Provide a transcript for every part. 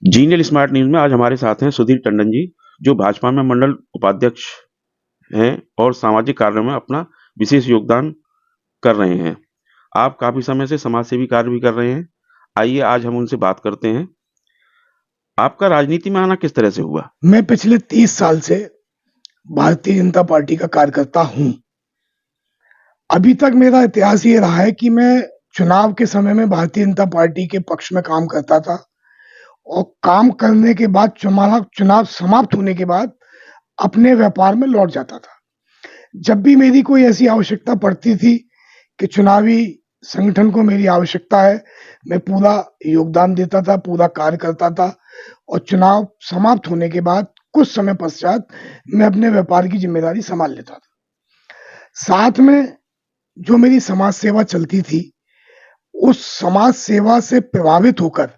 Genial smart news में आज हमारे साथ हैं सुधीर टंडन जी, जो भाजपा में मंडल उपाध्यक्ष हैं और सामाजिक कार्यों में अपना विशेष योगदान कर रहे हैं। आप काफी समय से समाज सेवी कार्य भी कर रहे हैं। आइए आज हम उनसे बात करते हैं। आपका राजनीति में आना किस तरह से हुआ? मैं पिछले 30 साल से भारतीय जनता पार्टी का कार्यकर्ता हूं। अभी तक मेरा इतिहास ये रहा है कि मैं चुनाव के समय में भारतीय जनता पार्टी के पक्ष में काम करता था और काम करने के बाद चुनाव समाप्त होने के बाद अपने व्यापार में लौट जाता था। जब भी मेरी कोई ऐसी आवश्यकता पड़ती थी कि चुनावी संगठन को मेरी आवश्यकता है, मैं पूरा योगदान देता था, पूरा कार्य करता था और चुनाव समाप्त होने के बाद कुछ समय पश्चात मैं अपने व्यापार की जिम्मेदारी संभाल लेता था। साथ में जो मेरी समाज सेवा चलती थी, उस समाज सेवा से प्रभावित होकर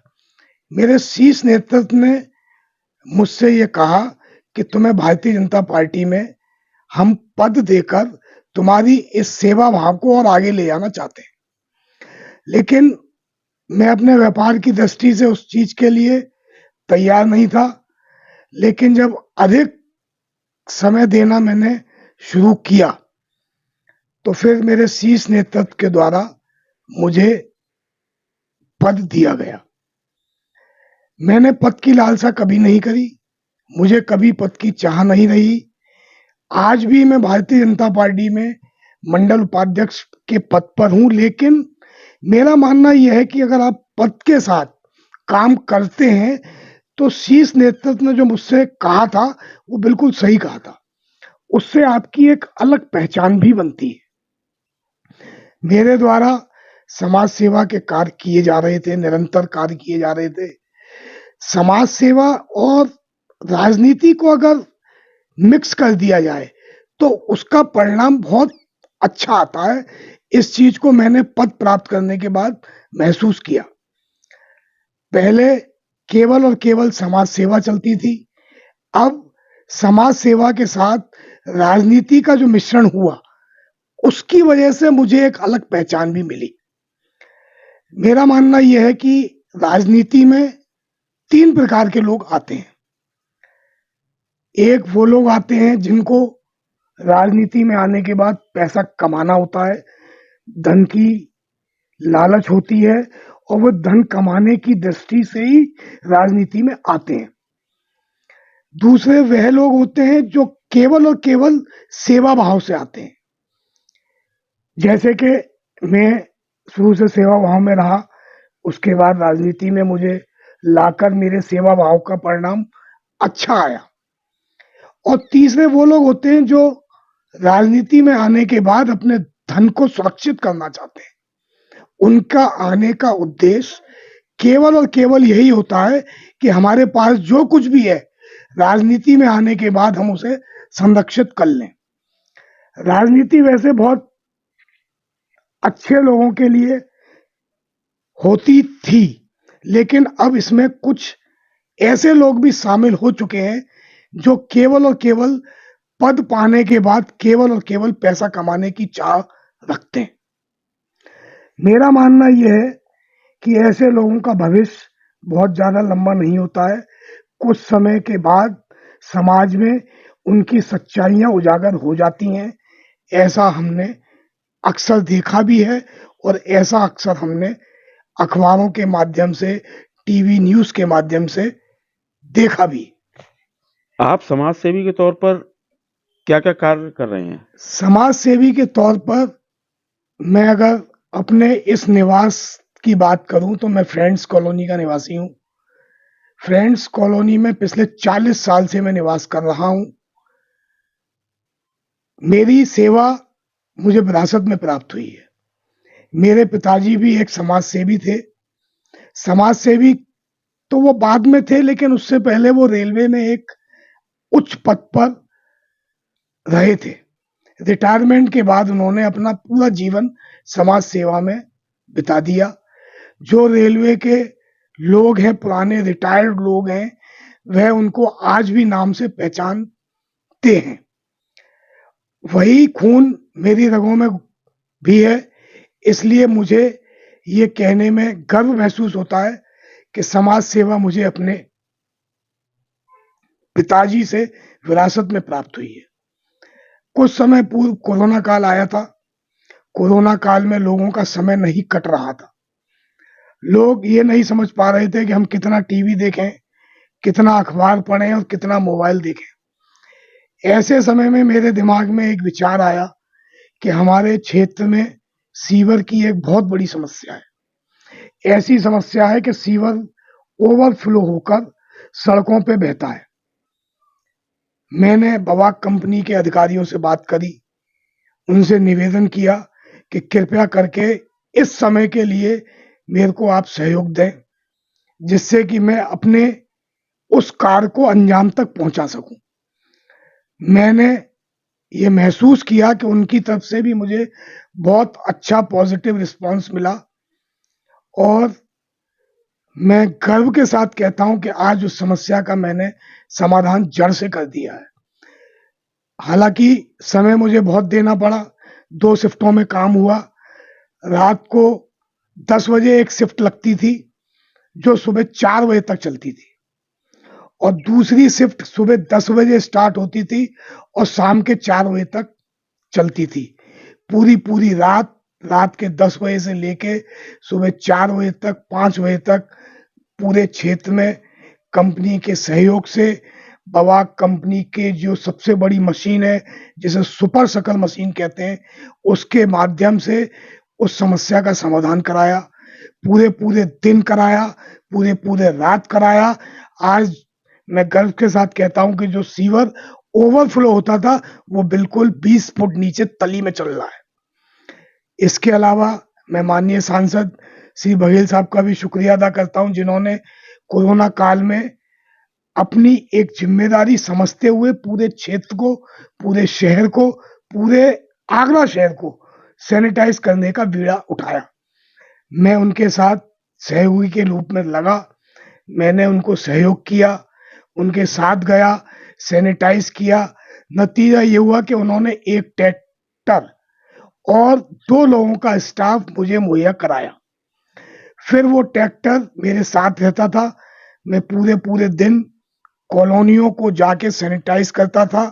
मेरे शीर्ष नेतृत्व ने मुझसे ये कहा कि तुम्हें भारतीय जनता पार्टी में हम पद देकर तुम्हारी इस सेवा भाव को और आगे ले जाना चाहते हैं। लेकिन मैं अपने व्यापार की दृष्टि से उस चीज के लिए तैयार नहीं था। लेकिन जब अधिक समय देना मैंने शुरू किया तो फिर मेरे शीर्ष नेतृत्व के द्वारा मुझे पद दिया गया। मैंने पद की लालसा कभी नहीं करी, मुझे कभी पद की चाह नहीं रही। आज भी मैं भारतीय जनता पार्टी में मंडल उपाध्यक्ष के पद पर हूं, लेकिन मेरा मानना यह है कि अगर आप पद के साथ काम करते हैं तो शीर्ष नेतृत्व ने जो मुझसे कहा था वो बिल्कुल सही कहा था। उससे आपकी एक अलग पहचान भी बनती है। मेरे द्वारा समाज सेवा के कार्य किए जा रहे थे, निरंतर कार्य किए जा रहे थे। समाज सेवा और राजनीति को अगर मिक्स कर दिया जाए तो उसका परिणाम बहुत अच्छा आता है। इस चीज को मैंने पद प्राप्त करने के बाद महसूस किया। पहले केवल और केवल समाज सेवा चलती थी, अब समाज सेवा के साथ राजनीति का जो मिश्रण हुआ उसकी वजह से मुझे एक अलग पहचान भी मिली। मेरा मानना यह है कि राजनीति में 3 प्रकार के लोग आते हैं। एक वो लोग आते हैं जिनको राजनीति में आने के बाद पैसा कमाना होता है, धन की लालच होती है और वो धन कमाने की दृष्टि से ही राजनीति में आते हैं। दूसरे वह लोग होते हैं जो केवल और केवल सेवा भाव से आते हैं। जैसे कि मैं शुरू से सेवा भाव में रहा, उसके बाद राजनीति में मुझे लाकर मेरे सेवा भाव का परिणाम अच्छा आया। और तीसरे वो लोग होते हैं जो राजनीति में आने के बाद अपने धन को सुरक्षित करना चाहते हैं। उनका आने का उद्देश्य केवल और केवल यही होता है कि हमारे पास जो कुछ भी है राजनीति में आने के बाद हम उसे संरक्षित कर लें। राजनीति वैसे बहुत अच्छे लोगों के लिए होती थी, लेकिन अब इसमें कुछ ऐसे लोग भी शामिल हो चुके हैं जो केवल और केवल पद पाने के बाद केवल और केवल पैसा कमाने की चाह रखते हैं। मेरा मानना यह है कि ऐसे लोगों का भविष्य बहुत ज्यादा लंबा नहीं होता है। कुछ समय के बाद समाज में उनकी सच्चाइयां उजागर हो जाती हैं। ऐसा हमने अक्सर देखा भी है और ऐसा अक्सर हमने अखबारों के माध्यम से, टीवी न्यूज के माध्यम से देखा भी। आप समाज सेवी के तौर पर क्या-क्या कार्य कर रहे हैं? समाज सेवी के तौर पर मैं अगर अपने इस निवास की बात करूं तो मैं फ्रेंड्स कॉलोनी का निवासी हूं। फ्रेंड्स कॉलोनी में पिछले 40 साल से मैं निवास कर रहा हूं। मेरी सेवा मुझे विरासत में प्राप्त हुई है। मेरे पिताजी भी एक समाज सेवी थे। समाज सेवी तो वो बाद में थे, लेकिन उससे पहले वो रेलवे में एक उच्च पद पर रहे थे। रिटायरमेंट के बाद उन्होंने अपना पूरा जीवन समाज सेवा में बिता दिया। जो रेलवे के लोग हैं, पुराने रिटायर्ड लोग हैं, वह उनको आज भी नाम से पहचानते हैं। वही खून मेरी रगों में भी है, इसलिए मुझे ये कहने में गर्व महसूस होता है कि समाज सेवा मुझे अपने पिताजी से विरासत में प्राप्त हुई है। कुछ समय पूर्व कोरोना काल आया था। कोरोना काल में लोगों का समय नहीं कट रहा था। लोग ये नहीं समझ पा रहे थे कि हम कितना टीवी देखें, कितना अखबार पढ़ें और कितना मोबाइल देखें। ऐसे समय में मेरे दिमाग में एक विचार आया कि हमारे क्षेत्र में सीवर की एक बहुत बड़ी समस्या है। ऐसी समस्या है कि सीवर ओवरफ्लो होकर सड़कों पे बहता है। मैंने बवाक कंपनी के अधिकारियों से बात करी, उनसे निवेदन किया कि कृपया करके इस समय के लिए मेरे को आप सहयोग दें, जिससे कि मैं अपने उस कार्य को अंजाम तक पहुंचा सकूं। मैंने ये महसूस किया कि उनकी तरफ से भी मुझे बहुत अच्छा पॉजिटिव रिस्पांस मिला और मैं गर्व के साथ कहता हूं कि आज उस समस्या का मैंने समाधान जड़ से कर दिया है। हालांकि समय मुझे बहुत देना पड़ा, 2 शिफ्टों में काम हुआ। रात को 10 बजे एक शिफ्ट लगती थी जो सुबह 4 बजे तक चलती थी, और दूसरी शिफ्ट सुबह 10 बजे स्टार्ट होती थी और शाम के 4 बजे तक चलती थी। पूरी रात के 10 बजे से लेके सुबह 4 बजे तक, 5 बजे तक पूरे क्षेत्र में कंपनी के सहयोग से बवाक कंपनी के जो सबसे बड़ी मशीन है, जिसे सुपर शकल मशीन कहते हैं, उसके माध्यम से उस समस्या का समाधान कराया। पूरे दिन कराया, पूरे रात कराया। आज मैं गर्व के साथ कहता हूं कि जो सीवर ओवरफ्लो होता था वो बिल्कुल 20 फुट नीचे तली में चल रहा है। इसके अलावा मैं माननीय सांसद श्री बघेल साहब का भी शुक्रिया अदा करता हूं, जिन्होंने कोरोना काल में अपनी एक जिम्मेदारी समझते हुए पूरे क्षेत्र को, पूरे शहर को, पूरे आगरा शहर को सैनिटाइज करने का बीड़ा उठाया। मैं उनके साथ सहयोगी के रूप में लगा। मैंने उनको सहयोग किया, उनके साथ गया, सैनिटाइज किया। नतीजा ये हुआ कि उन्होंने एक ट्रैक्टर और 2 लोगों का स्टाफ मुझे मुहैया कराया। फिर वो ट्रैक्टर मेरे साथ रहता था। मैं पूरे दिन कॉलोनियों को जाके सैनिटाइज करता था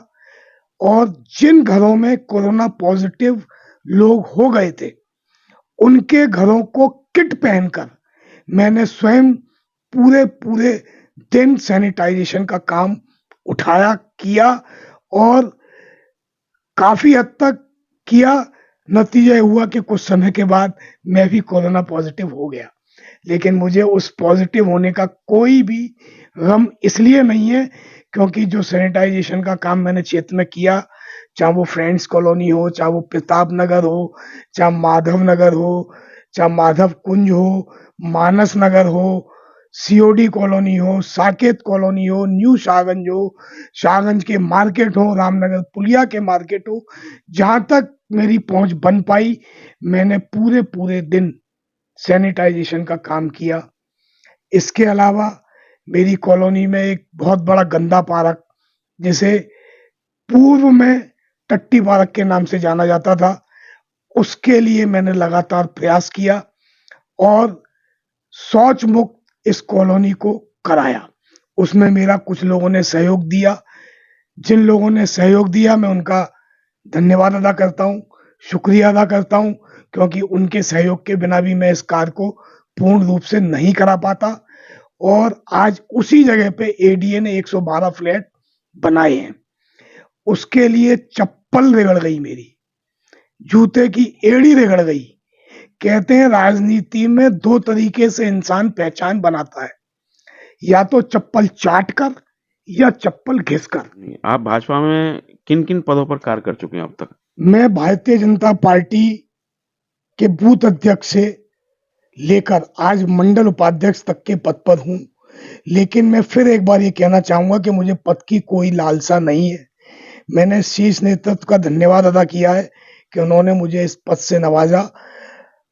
और जिन घरों में कोरोना पॉजिटिव लोग हो गए थे उनके घरों को किट पहनकर मैंने स्वयं पूरे दिन सैनिटाइजेशन का काम उठाया, किया और काफी हद तक किया। नतीजा हुआ कि कुछ समय के बाद मैं भी कोरोना पॉजिटिव हो गया, लेकिन मुझे उस पॉजिटिव होने का कोई भी गम इसलिए नहीं है क्योंकि जो सैनिटाइजेशन का काम मैंने क्षेत्र में किया, चाहे वो फ्रेंड्स कॉलोनी हो, चाहे वो प्रताप नगर हो, चाहे माधव नगर हो, चाहे माधव कुंज हो, मानस नगर हो, सीओडी कॉलोनी हो, साकेत कॉलोनी हो, न्यू शाहगंज हो, शाहगंज के मार्केट हो, रामनगर पुलिया के मार्केट हो, जहां तक मेरी पहुंच बन पाई मैंने पूरे दिन सैनिटाइजेशन का काम किया। इसके अलावा मेरी कॉलोनी में एक बहुत बड़ा गंदा पार्क, जिसे पूर्व में टट्टी पार्क के नाम से जाना जाता था, उसके लिए मैंने लगातार प्रयास किया और शौच मुक्त इस कॉलोनी को कराया। उसमें मेरा कुछ लोगों ने सहयोग दिया। जिन लोगों ने सहयोग दिया मैं उनका धन्यवाद अदा करता हूं, शुक्रिया अदा करता हूं, क्योंकि उनके सहयोग के बिना भी मैं इस कार्य को पूर्ण रूप से नहीं करा पाता। और आज उसी जगह पे एडीए ने 112 फ्लैट बनाए हैं। उसके लिए चप्पल रगड़ गई मेरी, जूते की एड़ी रगड़ गई। कहते हैं राजनीति में 2 तरीके से इंसान पहचान बनाता है, या तो चप्पल चाट कर या चप्पल घिस कर। आप भाजपा में किन-किन पदों पर कार्य कर चुके हैं अब तक? मैं भारतीय जनता पार्टी के बूथ अध्यक्ष से लेकर आज मंडल उपाध्यक्ष तक के पद पर हूं, लेकिन मैं फिर एक बार ये कहना चाहूंगा कि मुझे पद की कोई लालसा नहीं है। मैंने शीर्ष नेतृत्व का धन्यवाद अदा किया है कि उन्होंने मुझे इस पद से नवाजा।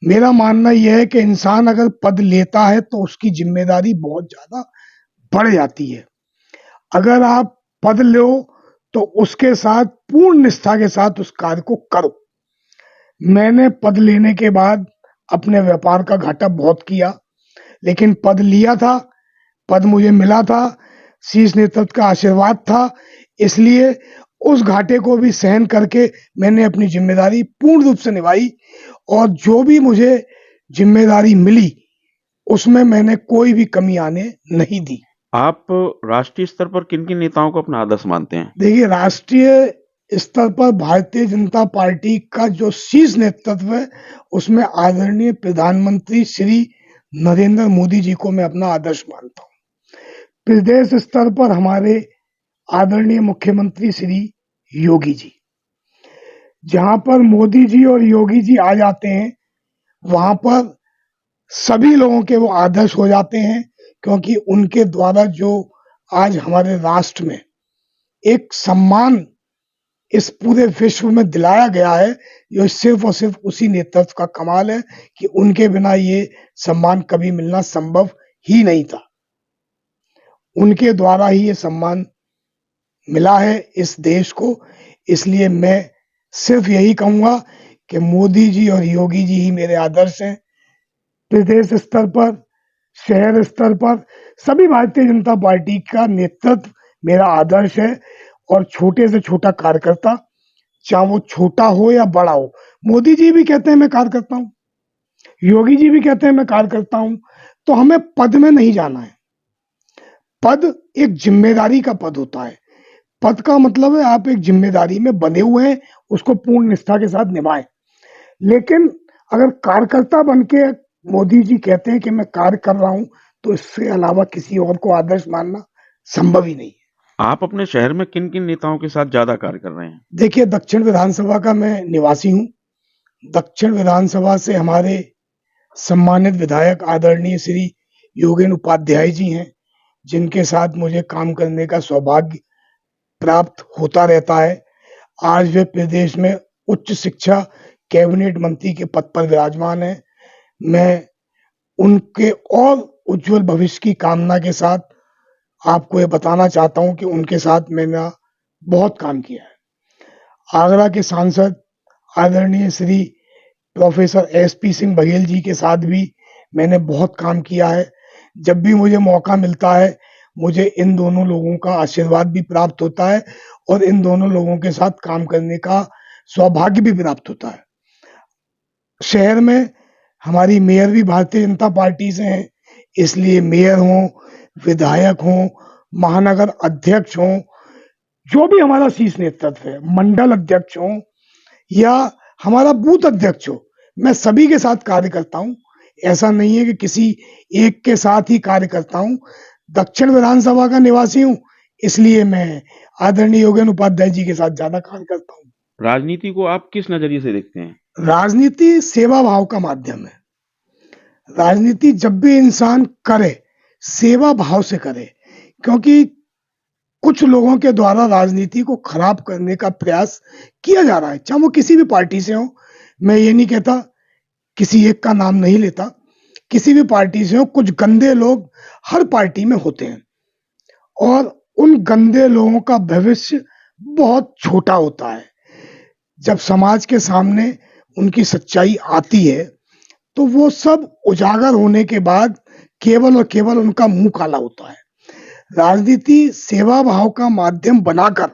मेरा मानना यह है कि इंसान अगर पद लेता है तो उसकी जिम्मेदारी बहुत ज्यादा बढ़ जाती है। अगर आप पद लो तो उसके साथ पूर्ण निष्ठा के साथ उस कार्य को करो। मैंने पद लेने के बाद अपने व्यापार का घाटा बहुत किया, लेकिन पद लिया था, पद मुझे मिला था, शीर्ष नेतृत्व का आशीर्वाद था, इसलिए उस घाटे को भी सहन करके मैंने अपनी जिम्मेदारी पूर्ण रूप से निभाई और जो भी मुझे जिम्मेदारी मिली उसमें मैंने कोई भी कमी आने नहीं दी। आप राष्ट्रीय स्तर पर किन-किन नेताओं को अपना आदर्श मानते हैं? देखिए, राष्ट्रीय स्तर पर भारतीय जनता पार्टी का जो शीर्ष नेतृत्व है उसमें आदरणीय प्रधानमंत्री श्री नरेंद्र मोदी जी को मैं अपना आदर्श मानता हूँ। प्रदेश स्तर पर हमारे आदरणीय मुख्यमंत्री श्री योगी जी, जहां पर मोदी जी और योगी जी आ जाते हैं वहां पर सभी लोगों के वो आदर्श हो जाते हैं, क्योंकि उनके द्वारा जो आज हमारे राष्ट्र में एक सम्मान इस पूरे विश्व में दिलाया गया है, ये सिर्फ और सिर्फ उसी नेतृत्व का कमाल है कि उनके बिना ये सम्मान कभी मिलना संभव ही नहीं था। उनके द्वारा ही ये सम्मान मिला है इस देश को, इसलिए मैं सिर्फ यही कहूंगा कि मोदी जी और योगी जी ही मेरे आदर्श हैं। प्रदेश स्तर पर, शहर स्तर पर सभी भारतीय जनता पार्टी का नेतृत्व मेरा आदर्श है और छोटे से छोटा कार्यकर्ता, चाहे वो छोटा हो या बड़ा हो, मोदी जी भी कहते हैं मैं कार्यकर्ता हूं, योगी जी भी कहते हैं मैं कार्यकर्ता हूं, तो हमें पद में नहीं जाना है। पद एक जिम्मेदारी का पद होता है। पद का मतलब है आप एक जिम्मेदारी में बंधे हुए हैं, उसको पूर्ण निष्ठा के साथ निभाएं। लेकिन अगर कार्यकर्ता बनके मोदी जी कहते हैं कि मैं कार्य कर रहा हूं, तो इससे अलावा किसी और को आदर्श मानना संभव ही नहीं है। आप अपने शहर में किन-किन नेताओं के साथ ज़्यादा कार्य कर रहे हैं? देखिए, दक्षिण विधानसभा का मैं निवासी हूं। दक्षिण विधानसभा से हमारे सम्मानित विधायक आदरणीय श्री योगेंद्र उपाध्याय जी हैं, जिनके साथ मुझे काम करने का सौभाग्य प्राप्त होता रहता है। आज वे प्रदेश में उच्च शिक्षा कैबिनेट मंत्री के पद पर विराजमान हैं। मैं उनके और उज्जवल भविष्य की कामना के साथ आपको ये बताना चाहता हूं कि उनके साथ मैंने बहुत काम किया है। आगरा के सांसद आदरणीय श्री प्रोफेसर एसपी सिंह बघेल जी के साथ भी मैंने बहुत काम किया है। जब भी मुझे मौका मिलता है, मुझे इन दोनों लोगों का आशीर्वाद भी प्राप्त होता है और इन दोनों लोगों के साथ काम करने का सौभाग्य भी प्राप्त होता है। शहर में हमारी मेयर भी भारतीय जनता पार्टी से हैं, इसलिए मेयर हों, विधायक हों, महानगर अध्यक्ष हों, जो भी हमारा शीर्ष नेतृत्व है, मंडल अध्यक्ष हों या हमारा बूथ अध्यक्ष हो, मैं सभी के साथ कार्य करता हूं। ऐसा नहीं है कि किसी एक के साथ ही कार्य करता हूं। दक्षिण विधानसभा का निवासी हूं, इसलिए मैं आदरणीय योगेंद्र उपाध्याय जी के साथ ज्यादा कार्य करता हूं। राजनीति को आप किस नजरिए से देखते हैं? राजनीति सेवा भाव का माध्यम है। राजनीति जब भी इंसान करे, सेवा भाव से करे, क्योंकि कुछ लोगों के द्वारा राजनीति को खराब करने का प्रयास किया जा रहा है, चाहे वो किसी भी पार्टी से हो। मैं ये नहीं कहता, किसी एक का नाम नहीं लेता, किसी भी पार्टी से हो, कुछ गंदे लोग हर पार्टी में होते हैं और उन गंदे लोगों का भविष्य बहुत छोटा होता है। जब समाज के सामने उनकी सच्चाई आती है तो वो सब उजागर होने के बाद केवल और केवल उनका मुंह काला होता है। राजनीति सेवा भाव का माध्यम बनाकर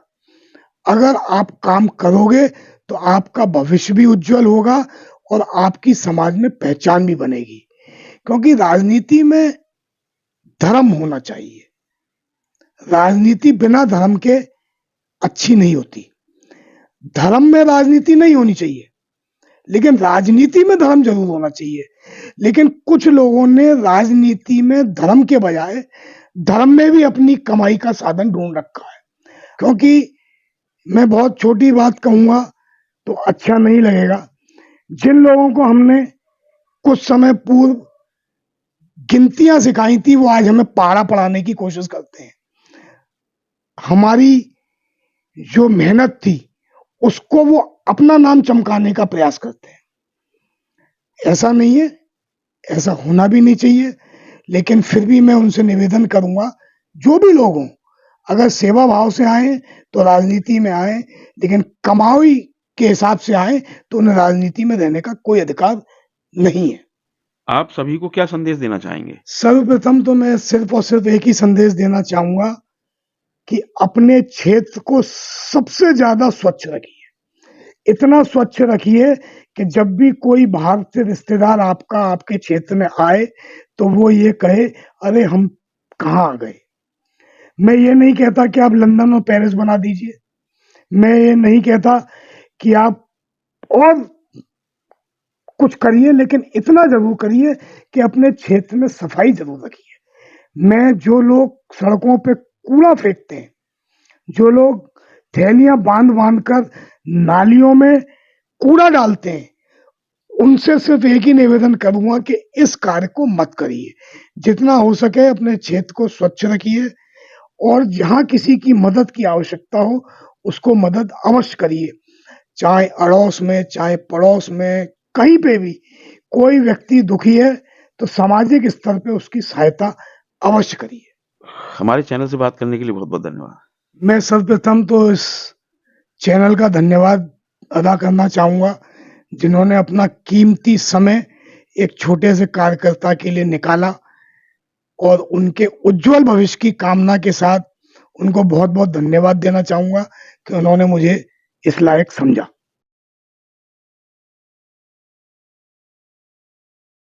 अगर आप काम करोगे तो आपका भविष्य भी उज्जवल होगा और आपकी समाज में पहचान भी बनेगी, क्योंकि राजनीति में धर्म होना चाहिए। राजनीति बिना धर्म के अच्छी नहीं होती। धर्म में राजनीति नहीं होनी चाहिए, लेकिन राजनीति में धर्म जरूर होना चाहिए। लेकिन कुछ लोगों ने राजनीति में धर्म के बजाय धर्म में भी अपनी कमाई का साधन ढूंढ रखा है। क्योंकि मैं बहुत छोटी बात कहूंगा तो अच्छा नहीं लगेगा, जिन लोगों को हमने कुछ समय पूर्व गिनतियां सिखाई थी, वो आज हमें पारा पढ़ाने की कोशिश करते हैं। हमारी जो मेहनत थी उसको वो अपना नाम चमकाने का प्रयास करते हैं। ऐसा नहीं है, ऐसा होना भी नहीं चाहिए। लेकिन फिर भी मैं उनसे निवेदन करूंगा, जो भी लोग हों, अगर सेवा भाव से आए तो राजनीति में आए, लेकिन कमाई के हिसाब से आए तो उन्हें राजनीति में रहने का कोई अधिकार नहीं है। आप सभी को क्या संदेश देना चाहेंगे? सर्वप्रथम तो मैं सिर्फ और सिर्फ एक ही संदेश देना चाहूंगा कि अपने क्षेत्र को सबसे ज्यादा स्वच्छ रखिए, इतना स्वच्छ रखिए कि जब भी कोई बाहर से रिश्तेदार आपके क्षेत्र में आए तो वो ये कहे, अरे हम कहाँ आ गए। मैं ये नहीं कहता कि आप लंदन और पेरिस बना दीजिए, मैं ये नहीं कहता कि आप और कुछ करिए, लेकिन इतना जरूर करिए कि अपने क्षेत्र में सफाई जरूर रखिए। मैं जो लोग सड़कों पे कूड़ा फेंकते हैं, जो लोग थैलियां बांध बांध कर नालियों में कूड़ा डालते हैं, उनसे सिर्फ एक ही निवेदन करूंगा कि इस कार्य को मत करिए। जितना हो सके अपने क्षेत्र को स्वच्छ रखिए और जहां किसी की मदद की आवश्यकता हो उसको मदद अवश्य करिए, चाहे अड़ोस में चाहे पड़ोस में, कहीं पे भी कोई व्यक्ति दुखी है तो सामाजिक स्तर पे उसकी सहायता अवश्य करिए। हमारे चैनल से बात करने के लिए बहुत बहुत धन्यवाद। मैं सर्वप्रथम तो इस चैनल का धन्यवाद अदा करना चाहूंगा जिन्होंने अपना कीमती समय एक छोटे से कार्यकर्ता के लिए निकाला, और उनके उज्जवल भविष्य की कामना के साथ उनको बहुत बहुत धन्यवाद देना चाहूंगा कि उन्होंने मुझे इस लायक समझा।